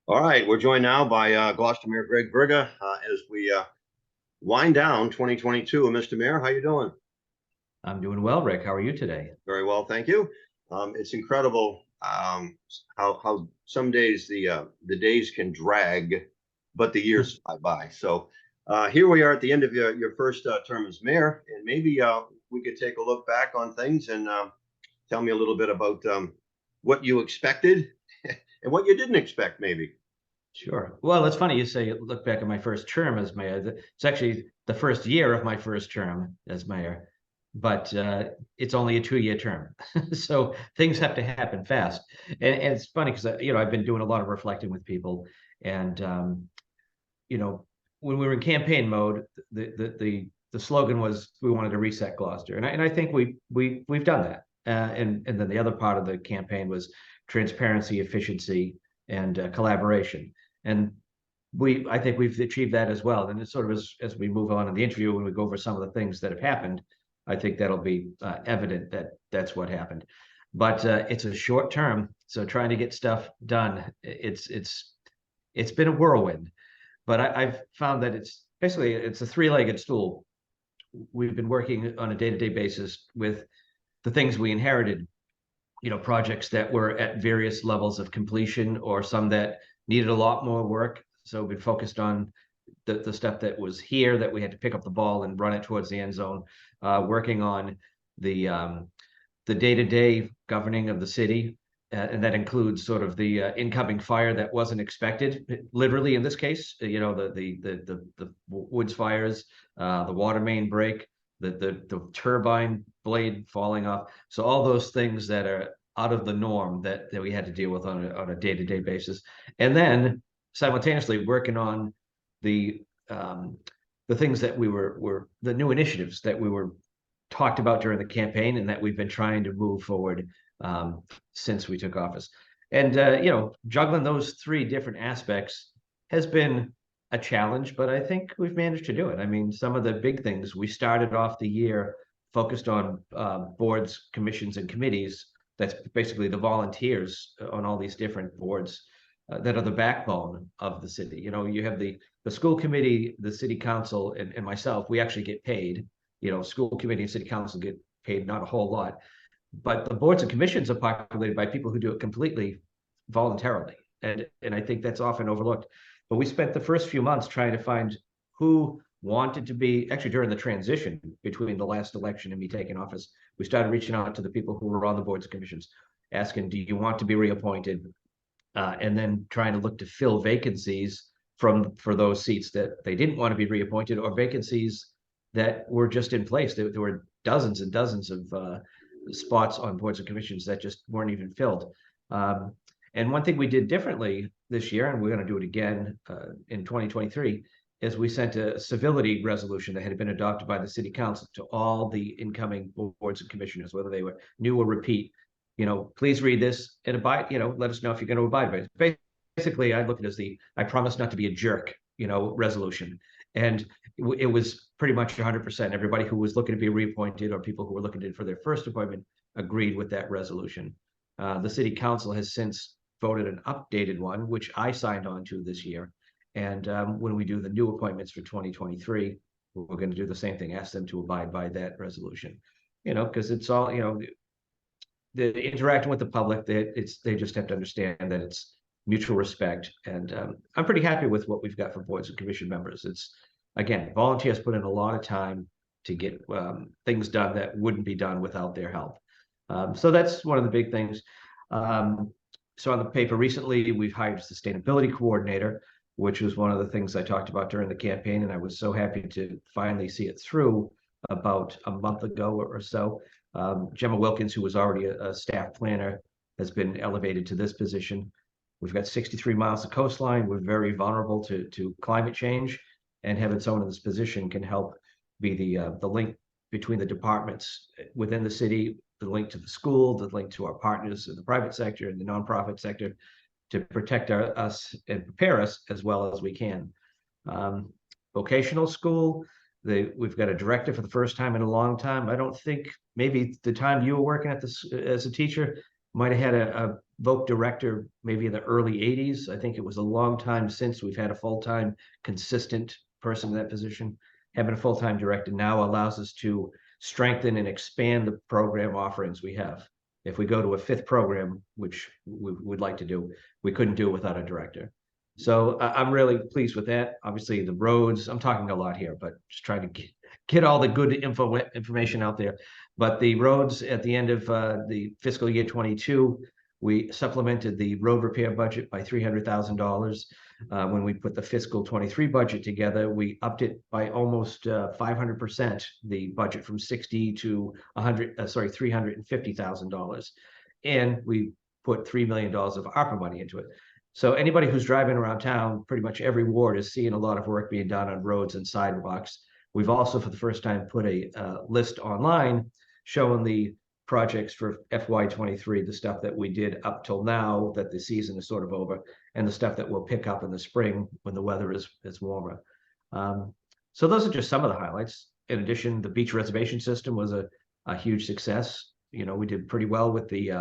All right, we're joined now by Gloucester Mayor Greg Verga as we wind down 2022. Mr. Mayor, how you doing? I'm doing well, Rick. How are you today? Very well, thank you. It's incredible how some days the days can drag, but the years fly by. So here we are at the end of your first term as mayor, and maybe we could take a look back on things and tell me a little bit about what you expected and what you didn't expect, maybe. Sure. Well, it's funny you say look back at my first term as mayor. It's actually the first year of my first term as mayor, but it's only a 2-year term, so things have to happen fast. And it's funny because I've been doing a lot of reflecting with people, and you know when we were in campaign mode, the slogan was we wanted to reset Gloucester, and I think we've done that. And then the other part of the campaign was transparency, efficiency, and collaboration. And I think we've achieved that as well. And it's sort of as we move on in the interview, when we go over some of the things that have happened, I think that'll be evident that that's what happened. But it's a short term, so trying to get stuff done, it's been a whirlwind. But I've found that it's a three-legged stool. We've been working on a day-to-day basis with the things we inherited, projects that were at various levels of completion or some that needed a lot more work. So we focused on the stuff that was here that we had to pick up the ball and run it towards the end zone, working on the day-to-day governing of the city. And that includes sort of the incoming fire that wasn't expected, literally in this case, the woods fires, the water main break, the turbine blade falling off. So all those things that are out of the norm that we had to deal with on a day-to-day basis. And then simultaneously working on the things that were the new initiatives that we were talked about during the campaign and that we've been trying to move forward since we took office. And juggling those three different aspects has been a challenge, but I think we've managed to do it. I mean, some of the big things, we started off the year focused on boards, commissions, and committees. That's basically the volunteers on all these different boards that are the backbone of the city. You have the school committee, the city council, and myself. We actually get paid. School committee and city council get paid not a whole lot, but the boards and commissions are populated by people who do it completely voluntarily, and I think that's often overlooked. But we spent the first few months trying to find who wanted to be, actually during the transition between the last election and me taking office, we started reaching out to the people who were on the boards and commissions, asking, do you want to be reappointed? And then trying to look to fill vacancies for those seats that they didn't want to be reappointed, or vacancies that were just in place. There were dozens and dozens of spots on boards and commissions that just weren't even filled. And one thing we did differently this year, and we're going to do it again in 2023, is we sent a civility resolution that had been adopted by the city council to all the incoming boards and commissioners, whether they were new or repeat. Please read this and abide, let us know if you're going to abide by it. Basically, I look at it as I promise not to be a jerk, resolution. And it was pretty much 100%. Everybody who was looking to be reappointed or people who were looking for their first appointment agreed with that resolution. The city council has since voted an updated one, which I signed on to this year. And when we do the new appointments for 2023, we're going to do the same thing, ask them to abide by that resolution, because it's all, the interacting with the public, they just have to understand that it's mutual respect. And I'm pretty happy with what we've got for boards and commission members. It's, again, volunteers put in a lot of time to get things done that wouldn't be done without their help. So that's one of the big things. So on the paper recently, we've hired a sustainability coordinator, which was one of the things I talked about during the campaign. And I was so happy to finally see it through about a month ago or so. Gemma Wilkins, who was already a staff planner, has been elevated to this position. We've got 63 miles of coastline. We're very vulnerable to climate change, and having someone in this position can help be the link between the departments within the city, the link to the school, the link to our partners in the private sector and the nonprofit sector, to protect us and prepare us as well as we can. Vocational school, we've got a director for the first time in a long time. I don't think maybe the time you were working at this as a teacher, might have had a voc director maybe in the early 80s. I think it was a long time since we've had a full-time consistent person in that position. Having a full-time director now allows us to strengthen and expand the program offerings we have. If we go to a 5th program, which we would like to do, we couldn't do it without a director. So I'm really pleased with that. Obviously, the roads, I'm talking a lot here, but just trying to get all the good information out there. But the roads at the end of the fiscal year 22, we supplemented the road repair budget by $300,000. When we put the fiscal 23 budget together, we upped it by almost 500%, the budget from 60 to $350,000. And we put $3 million of ARPA money into it. So anybody who's driving around town, pretty much every ward is seeing a lot of work being done on roads and sidewalks. We've also, for the first time, put a list online showing the projects for FY23, the stuff that we did up till now that the season is sort of over, and the stuff that we'll pick up in the spring when the weather is warmer. So those are just some of the highlights. In addition, the beach reservation system was a huge success. You know, we did pretty well with the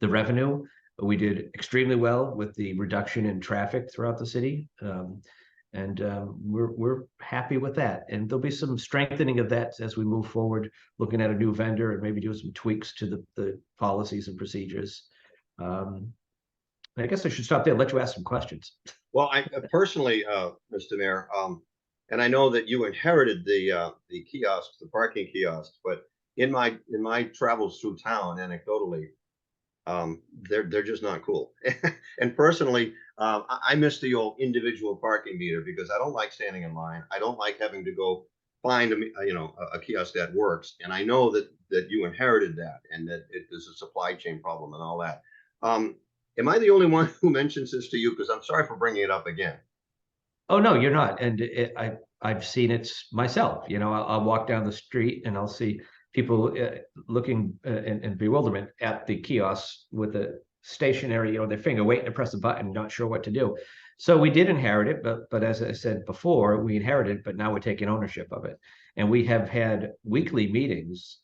revenue. We did extremely well with the reduction in traffic throughout the city. We're happy with that. And there'll be some strengthening of that as we move forward, looking at a new vendor and maybe do some tweaks to the policies and procedures. I guess I should stop there and let you ask some questions. Well, I personally, Mr. Mayor, and I know that you inherited the kiosks, the parking kiosks, but in my travels through town, anecdotally, they're just not cool. And personally, I miss the old individual parking meter because I don't like standing in line. I don't like having to go find a kiosk that works. And I know that you inherited that and that it is a supply chain problem and all that. Am I the only one who mentions this to you? Because I'm sorry for bringing it up again. Oh, no, you're not. And I've seen it myself. You know, I'll walk down the street and I'll see people looking in bewilderment at the kiosks with a stationary, their finger waiting to press a button, not sure what to do. So we did inherit it, but as I said before, we inherited, but now we're taking ownership of it. And we have had weekly meetings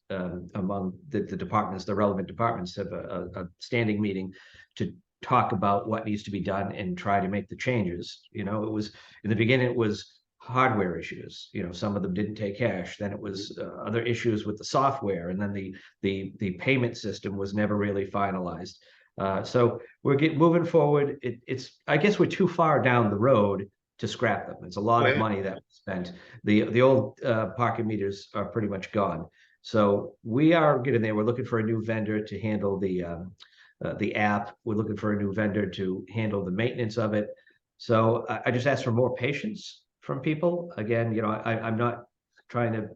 among the departments, the relevant departments have a standing meeting to talk about what needs to be done and try to make the changes. You know, it was in the beginning, it was hardware issues. You know, some of them didn't take cash. Then it was other issues with the software, and then the payment system was never really finalized. So we're moving forward. I guess we're too far down the road to scrap them. It's a lot of money that we spent. The old parking meters are pretty much gone. So we are getting there. We're looking for a new vendor to handle the app. We're looking for a new vendor to handle the maintenance of it. So I just ask for more patience from people. Again, I'm not trying to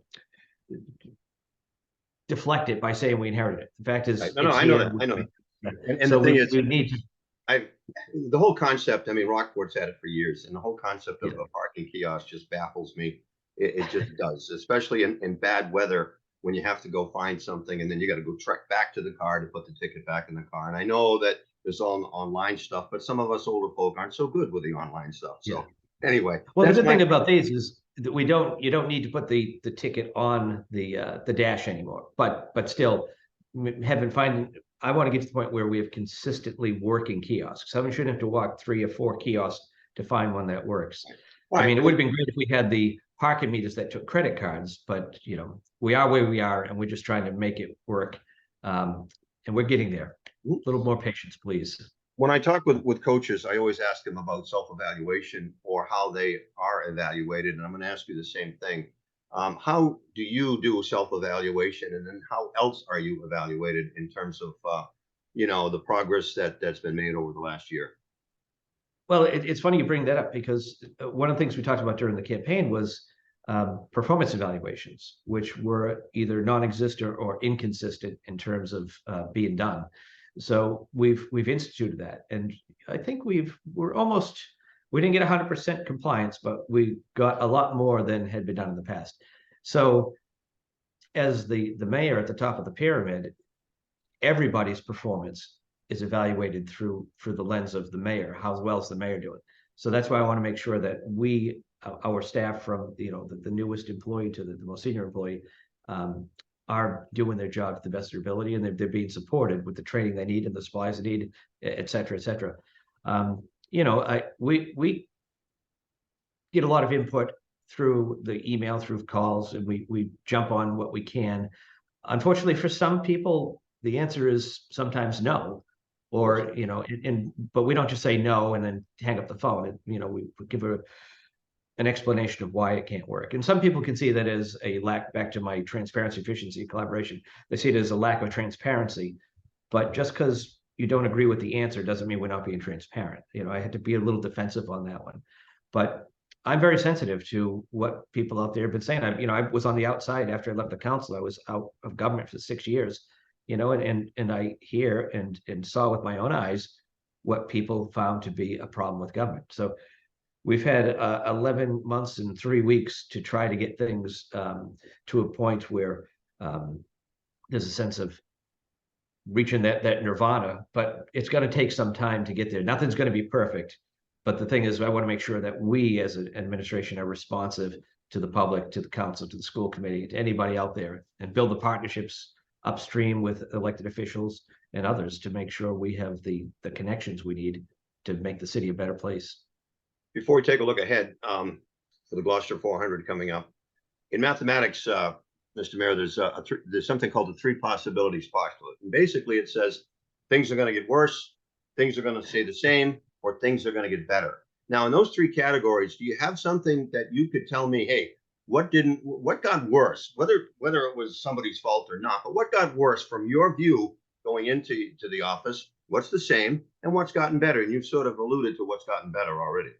deflect it by saying we inherited it. The fact is, no, I know that. I know. And so the thing is, the whole concept. I mean, Rockport's had it for years, and the whole concept of a parking kiosk just baffles me. It just does, especially in bad weather when you have to go find something and then you got to go trek back to the car to put the ticket back in the car. And I know that there's all online stuff, but some of us older folk aren't so good with the online stuff. So anyway, well, the good thing about these is that you don't need to put the ticket on the dash anymore. But still, I want to get to the point where we have consistently working kiosks. Someone shouldn't have to walk 3 or 4 kiosks to find one that works. I mean, it would have been great if we had the parking meters that took credit cards, but we are where we are, and we're just trying to make it work. And we're getting there. A little more patience, please. When I talk with coaches, I always ask them about self-evaluation or how they are evaluated. And I'm going to ask you the same thing. How do you do self-evaluation, and then how else are you evaluated in terms of, the progress that's been made over the last year? Well, it's funny you bring that up, because one of the things we talked about during the campaign was performance evaluations, which were either non-existent or inconsistent in terms of being done. So we've instituted that, and I think we didn't get 100% compliance, but we got a lot more than had been done in the past. So as the mayor at the top of the pyramid, everybody's performance is evaluated through the lens of the mayor. How well is the mayor doing? So that's why I want to make sure that our staff, from the newest employee to the most senior employee, are doing their job to the best of their ability, and they're being supported with the training they need and the supplies they need, et cetera, et cetera. We get a lot of input through the email, through calls, and we jump on what we can. Unfortunately, for some people, the answer is sometimes no, or but we don't just say no and then hang up the phone. We give an explanation of why it can't work. And some people can see that as a lack, back to my transparency, efficiency, collaboration. They see it as a lack of transparency. But just because you don't agree with the answer doesn't mean we're not being transparent. I had to be a little defensive on that one. But I'm very sensitive to what people out there have been saying. I was on the outside after I left the council. I was out of government for 6 years, and I hear and saw with my own eyes what people found to be a problem with government. So we've had 11 months and 3 weeks to try to get things to a point where there's a sense of reaching that nirvana, but it's going to take some time to get there. Nothing's going to be perfect. But the thing is, I want to make sure that we as an administration are responsive to the public, to the council, to the school committee, to anybody out there, and build the partnerships upstream with elected officials and others to make sure we have the connections we need to make the city a better place. Before we take a look ahead for the Gloucester 400 coming up, in mathematics, Mr. Mayor, there's something called the three possibilities postulate. And basically it says things are going to get worse, things are going to stay the same, or things are going to get better. Now, in those three categories, do you have something that you could tell me, hey, what got worse, whether it was somebody's fault or not, but what got worse from your view going into the office? What's the same and what's gotten better? And you've sort of alluded to what's gotten better already.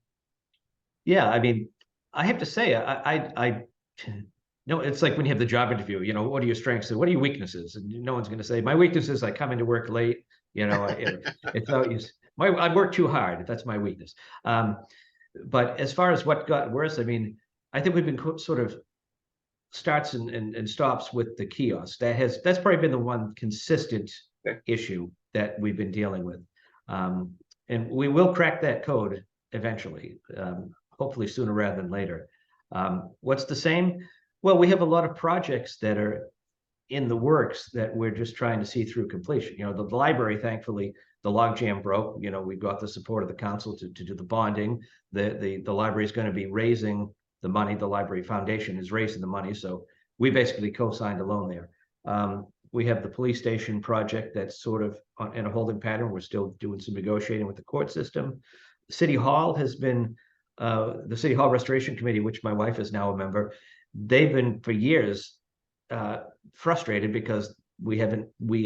Yeah, I mean, I have to say, it's like when you have the job interview, what are your strengths and what are your weaknesses? And no one's going to say, my weaknesses, I come into work late, it's always, I work too hard. That's my weakness. But as far as what got worse, I mean, I think we've been sort of starts and stops with the kiosk. That's probably been the one consistent issue that we've been dealing with. And we will crack that code eventually, hopefully sooner rather than later. What's the same? Well, we have a lot of projects that are in the works that we're just trying to see through completion. The library, thankfully, the logjam broke. We've got the support of the council to do the bonding. The library is going to be raising the money. The library foundation is raising the money. So we basically co-signed a loan there. We have the police station project that's sort of in a holding pattern. We're still doing some negotiating with the court system. City Hall has been, the City Hall Restoration Committee, which my wife is now a member, they've been for years frustrated because we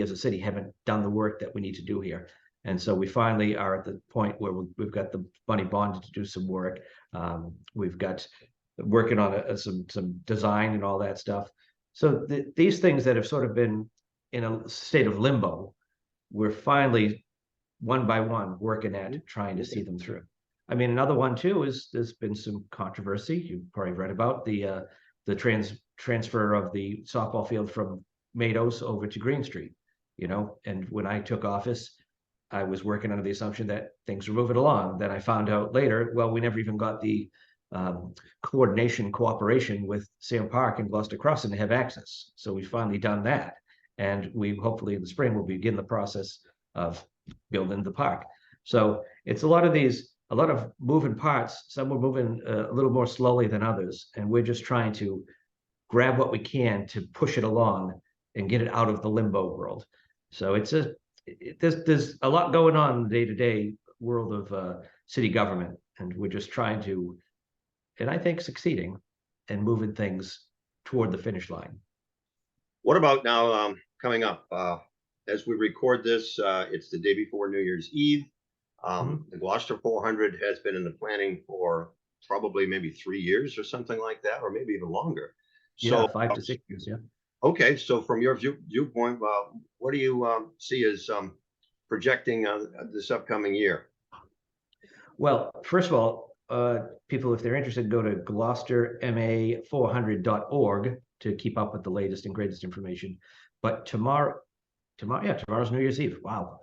as a city haven't done the work that we need to do here. And so we finally are at the point where we've got the money bonded to do some work. We've got working on some design and all that stuff. So these things that have sort of been in a state of limbo, we're finally one by one working at trying to see them through. I mean, another one too is there's been some controversy. You've probably read about the transfer of the softball field from Mados over to Green Street. And when I took office, I was working under the assumption that things were moving along. Then I found out later, well, we never even got the cooperation with Sam Park and Gloucester Crossing to have access. So we've finally done that. And we hopefully in the spring will begin the process of building the park. So it's a lot of moving parts. Some are moving a little more slowly than others. And we're just trying to grab what we can to push it along and get it out of the limbo world. So there's a lot going on in the day-to-day world of city government. And we're just trying to, and I think succeeding and moving things toward the finish line. What about now coming up? As we record this, it's the day before New Year's Eve. The Gloucester 400 has been in the planning for probably maybe 3 years or something like that, or maybe even longer. So, yeah, 5 to 6 years, yeah. Okay, so from your viewpoint, what do you see as projecting this upcoming year? Well, first of all, people, if they're interested, go to gloucesterma400.org to keep up with the latest and greatest information. But tomorrow's New Year's Eve. Wow.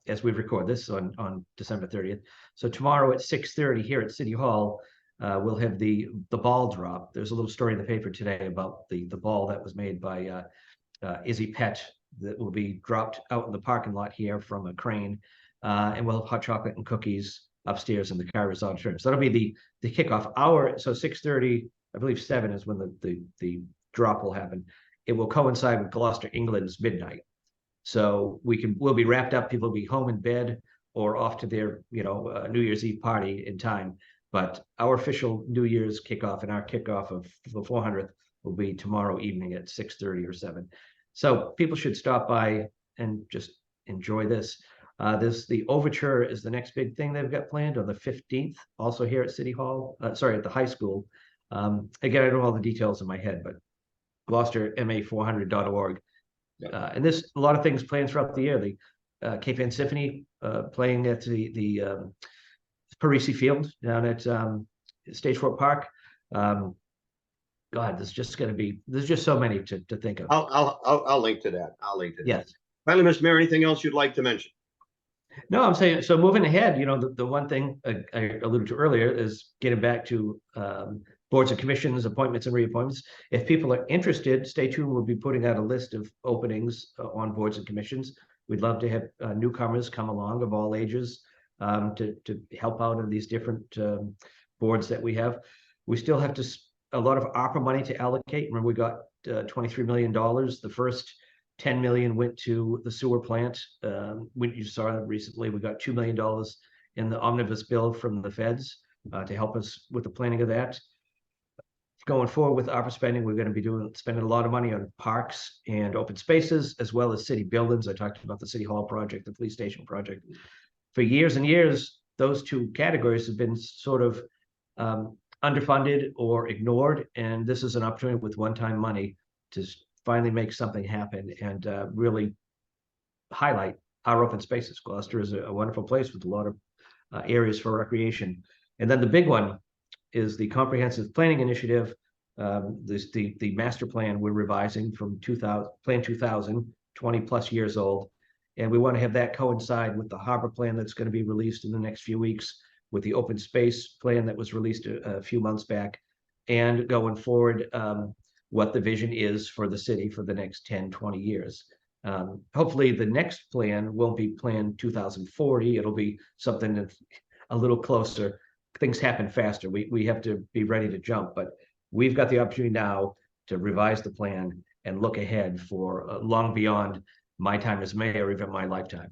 As we record this on December 30th. So tomorrow at 6:30 here at City Hall, we'll have the ball drop. There's a little story in the paper today about the ball that was made by Izzy Pet that will be dropped out in the parking lot here from a crane. And we'll have hot chocolate and cookies upstairs in the Kairos auditorium. So that'll be the kickoff hour. So 6:30, I believe 7 is when the drop will happen. It will coincide with Gloucester, England's midnight. So we'll be wrapped up. People will be home in bed or off to their New Year's Eve party in time. But our official New Year's kickoff and our kickoff of the 400th will be tomorrow evening at 6:30 or 7. So people should stop by and just enjoy this. The overture is the next big thing they've got planned on the 15th, also here at City Hall. Sorry, at the high school. Again, I don't know all the details in my head, but GloucesterMA400.org. And there's a lot of things planned throughout the year. The Cape Ann Symphony playing at the Parisi Field down at Stagefort Park. God, there's just so many to think of. I'll link to that. Yes. Finally, Ms. Mayor, anything else you'd like to mention? No, I'm saying, so moving ahead, the one thing I alluded to earlier is getting back to boards and commissions, appointments and reappointments. If people are interested, stay tuned. We'll be putting out a list of openings on boards and commissions. We'd love to have newcomers come along of all ages to help out in these different boards that we have. We still have a lot of ARPA money to allocate. Remember, we got $23 million. The first 10 million went to the sewer plant. When you saw recently, we got $2 million in the omnibus bill from the feds to help us with the planning of that. Going forward with ARPA spending, we're going to be spending a lot of money on parks and open spaces, as well as city buildings. I talked about the City Hall project, the police station project. For years and years, those two categories have been sort of underfunded or ignored. And this is an opportunity with one-time money to finally make something happen and really highlight our open spaces. Gloucester is a wonderful place with a lot of areas for recreation. And then the big one is the comprehensive planning initiative. The master plan we're revising from 2000, 20 plus years old. And we want to have that coincide with the harbor plan that's going to be released in the next few weeks, with the open space plan that was released a few months back, and going forward, what the vision is for the city for the next 10, 20 years. Hopefully the next plan won't be Plan 2040. It'll be something that's a little closer. Things happen faster. We have to be ready to jump, but we've got the opportunity now to revise the plan and look ahead for long beyond my time as mayor, or even my lifetime.